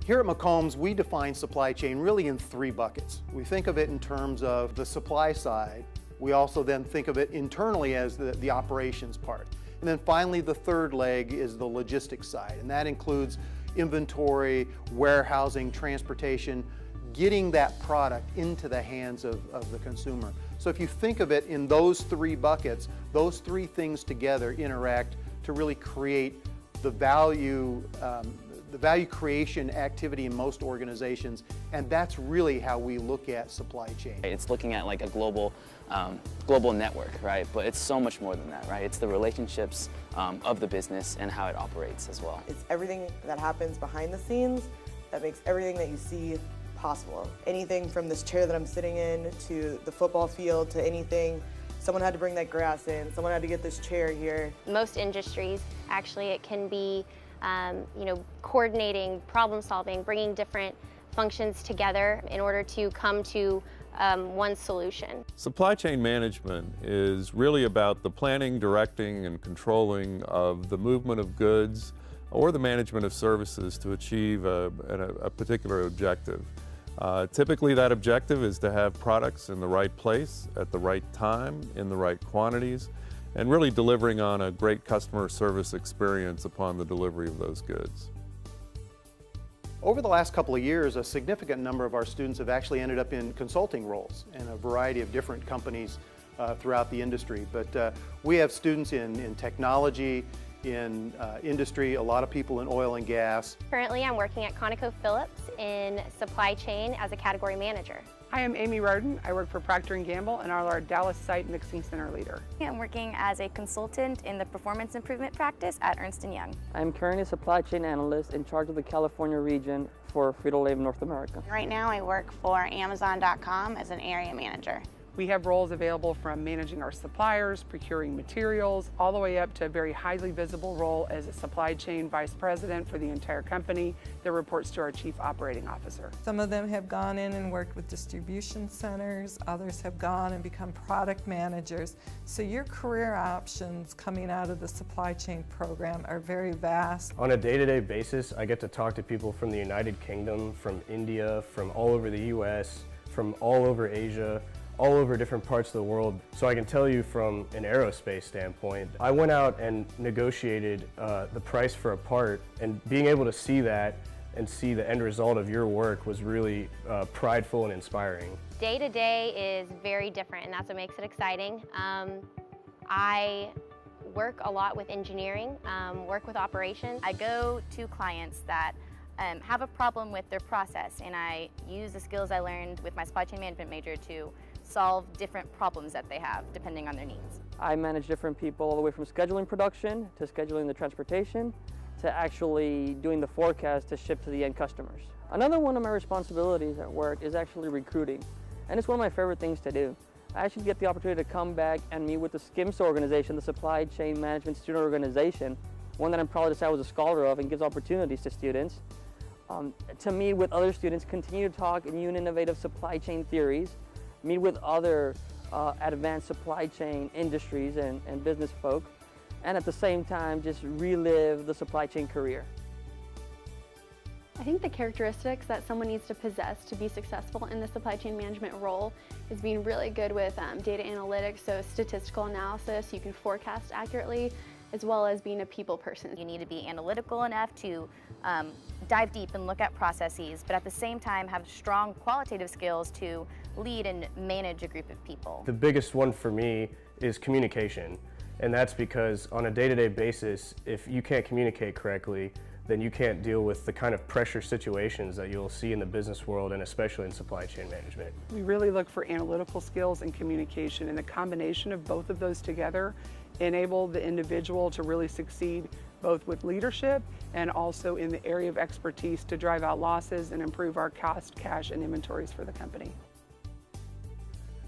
Here at McCombs, we define supply chain really in three buckets. We think of it in terms of the supply side. We also then think of it internally as the operations part. And then finally, the third leg is the logistics side, and that includes inventory, warehousing, transportation, getting that product into the hands of the consumer. So if you think of it in those three buckets, those three things together interact to really create the value creation activity in most organizations, and that's really how we look at supply chain. It's looking at like a global network, right? But it's so much more than that, right? It's the relationships of the business and how it operates as well. It's everything that happens behind the scenes that makes everything that you see possible. Anything from this chair that I'm sitting in to the football field to anything. Someone had to bring that grass in, someone had to get this chair here. Most industries, actually, it can be coordinating, problem solving, bringing different functions together in order to come to one solution. Supply chain management is really about the planning, directing, and controlling of the movement of goods or the management of services to achieve a particular objective. Typically that objective is to have products in the right place, at the right time, in the right quantities, and really delivering on a great customer service experience upon the delivery of those goods. Over the last couple of years, a significant number of our students have actually ended up in consulting roles in a variety of different companies throughout the industry. But we have students in technology, in industry, a lot of people in oil and gas. Currently, I'm working at ConocoPhillips in supply chain as a category manager. Hi, I'm Amy Rarden. I work for Procter & Gamble and are our Dallas site mixing center leader. I'm working as a consultant in the performance improvement practice at Ernst & Young. I'm currently a supply chain analyst in charge of the California region for Frito-Lay North America. Right now I work for Amazon.com as an area manager. We have roles available from managing our suppliers, procuring materials, all the way up to a very highly visible role as a supply chain vice president for the entire company that reports to our chief operating officer. Some of them have gone in and worked with distribution centers, others have gone and become product managers. So your career options coming out of the supply chain program are very vast. On a day-to-day basis, I get to talk to people from the United Kingdom, from India, from all over the US, from all over Asia, all over different parts of the world. So I can tell you from an aerospace standpoint, I went out and negotiated the price for a part, and being able to see that and see the end result of your work was really prideful and inspiring. Day to day is very different, and that's what makes it exciting. I work a lot with engineering, work with operations. I go to clients that have a problem with their process, and I use the skills I learned with my supply chain management major to solve different problems that they have depending on their needs. I manage different people all the way from scheduling production to scheduling the transportation to actually doing the forecast to ship to the end customers. Another one of my responsibilities at work is actually recruiting, and it's one of my favorite things to do. I actually get the opportunity to come back and meet with the SCIMS organization, the Supply Chain Management Student Organization, one that I'm proud to say I was a scholar of and gives opportunities to students, to meet with other students, continue to talk new and innovative supply chain theories, meet with other advanced supply chain industries and business folk, and at the same time just relive the supply chain career. I think the characteristics that someone needs to possess to be successful in the supply chain management role is being really good with data analytics, so statistical analysis, you can forecast accurately, as well as being a people person. You need to be analytical enough to dive deep and look at processes, but at the same time have strong qualitative skills to lead and manage a group of people. The biggest one for me is communication, and that's because on a day-to-day basis, if you can't communicate correctly, then you can't deal with the kind of pressure situations that you'll see in the business world and especially in supply chain management. We really look for analytical skills and communication, and the combination of both of those together enable the individual to really succeed both with leadership and also in the area of expertise to drive out losses and improve our cost, cash, and inventories for the company.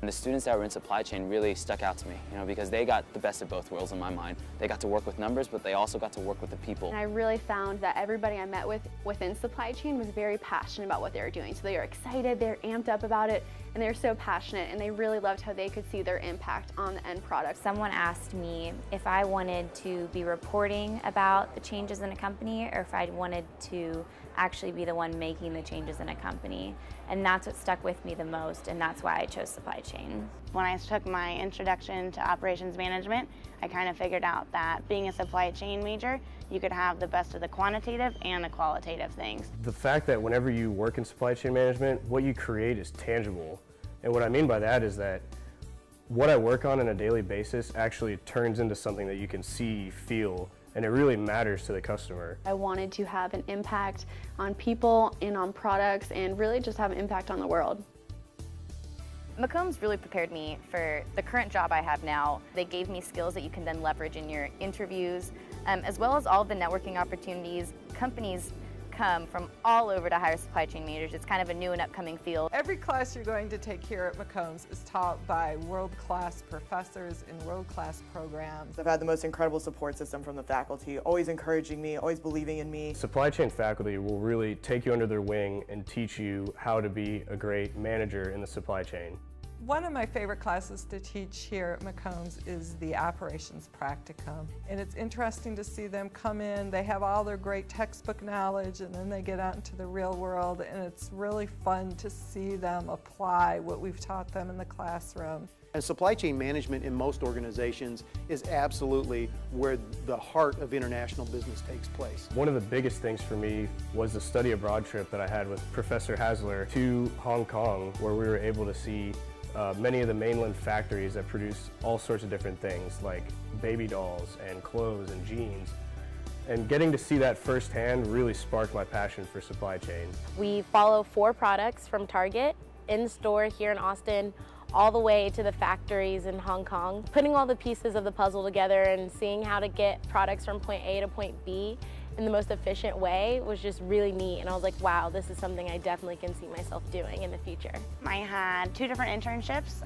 And the students that were in supply chain really stuck out to me, because they got the best of both worlds in my mind. They got to work with numbers, but they also got to work with the people. And I really found that everybody I met with within supply chain was very passionate about what they were doing. So they were excited, they're amped up about it, and they're so passionate, and they really loved how they could see their impact on the end product. Someone asked me if I wanted to be reporting about the changes in a company or if I wanted to actually be the one making the changes in a company. And that's what stuck with me the most, and that's why I chose supply chain. When I took my introduction to operations management, I kind of figured out that being a supply chain major, you could have the best of the quantitative and the qualitative things. The fact that whenever you work in supply chain management, what you create is tangible. And what I mean by that is that what I work on a daily basis actually turns into something that you can see, feel, and it really matters to the customer. I wanted to have an impact on people and on products and really just have an impact on the world. McCombs really prepared me for the current job I have now. They gave me skills that you can then leverage in your interviews, as well as all of the networking opportunities. Companies come from all over to hire supply chain majors. It's kind of a new and upcoming field. Every class you're going to take here at McCombs is taught by world-class professors in world-class programs. I've had the most incredible support system from the faculty, always encouraging me, always believing in me. Supply chain faculty will really take you under their wing and teach you how to be a great manager in the supply chain. One of my favorite classes to teach here at McCombs is the operations practicum. And it's interesting to see them come in, they have all their great textbook knowledge, and then they get out into the real world, and it's really fun to see them apply what we've taught them in the classroom. And supply chain management in most organizations is absolutely where the heart of international business takes place. One of the biggest things for me was the study abroad trip that I had with Professor Hasler to Hong Kong, where we were able to see many of the mainland factories that produce all sorts of different things like baby dolls and clothes and jeans. And getting to see that firsthand really sparked my passion for supply chain. We follow 4 products from Target in store here in Austin all the way to the factories in Hong Kong. Putting all the pieces of the puzzle together and seeing how to get products from point A to point B in the most efficient way was just really neat, and I was like, wow, this is something I definitely can see myself doing in the future. I had 2 different internships.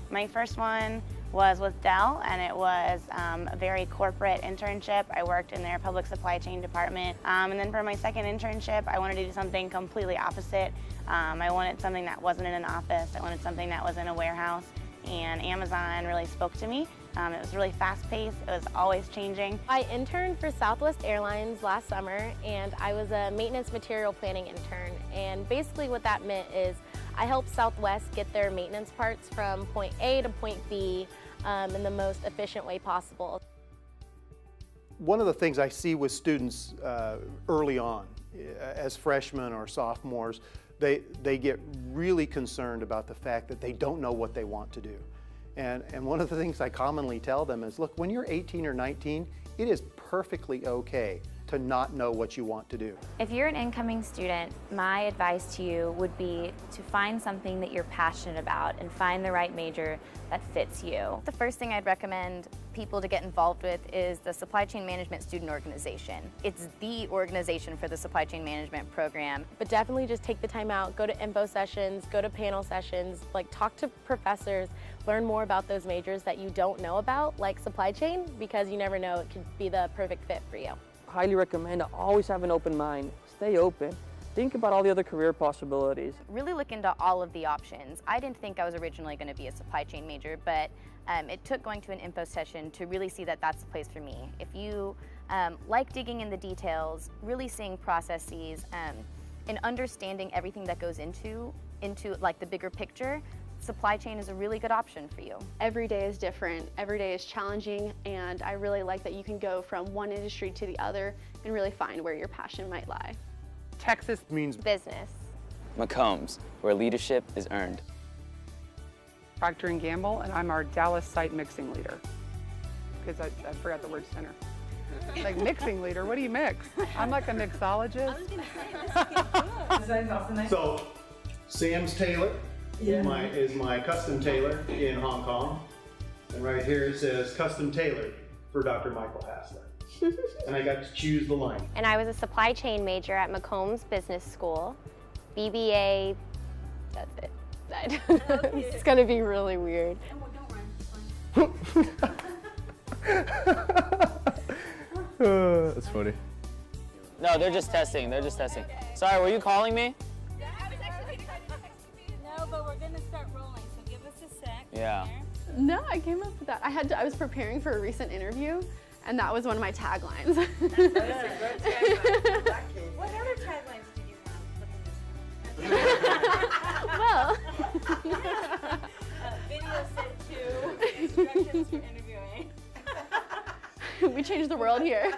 My first one was with Dell, and it was a very corporate internship. I worked in their public supply chain department. And then for my second internship, I wanted to do something completely opposite. I wanted something that wasn't in an office. I wanted something that was in a warehouse, and Amazon really spoke to me. It was really fast-paced, it was always changing. I interned for Southwest Airlines last summer, and I was a maintenance material planning intern. And basically what that meant is I helped Southwest get their maintenance parts from point A to point B in the most efficient way possible. One of the things I see with students early on, as freshmen or sophomores, they get really concerned about the fact that they don't know what they want to do. And one of the things I commonly tell them is, look, when you're 18 or 19, it is perfectly okay to not know what you want to do. If you're an incoming student, my advice to you would be to find something that you're passionate about and find the right major that fits you. The first thing I'd recommend people to get involved with is the Supply Chain Management Student Organization. It's the organization for the Supply Chain Management program. But definitely just take the time out, go to info sessions, go to panel sessions, like talk to professors, learn more about those majors that you don't know about, like supply chain, because you never know, it could be the perfect fit for you. Highly recommend to always have an open mind. Stay open. Think about all the other career possibilities. Really look into all of the options. I didn't think I was originally going to be a supply chain major, but it took going to an info session to really see that that's the place for me. If you like digging in the details, really seeing processes, and understanding everything that goes into like the bigger picture, supply chain is a really good option for you. Every day is different, every day is challenging, and I really like that you can go from one industry to the other and really find where your passion might lie. Texas means Business. McCombs, where leadership is earned. Procter & Gamble, and I'm our Dallas site mixing leader. Because I forgot the word center. Like mixing leader, what do you mix? I'm like a mixologist. I was going to say, this is So, Sam's tailor is my custom tailor in Hong Kong. And right here it says custom tailored for Dr. Michael Hasler. And I got to choose the line. And I was a supply chain major at McCombs Business School. BBA, that's it. It's going to be really weird. That's funny. No, they're just testing. They're just testing. Sorry, were you calling me? No, but we're gonna start rolling, so give us a sec. Yeah. No, I came up with that. I was preparing for a recent interview, and that was one of my taglines. What other taglines Congratulations for interviewing. We changed the world here.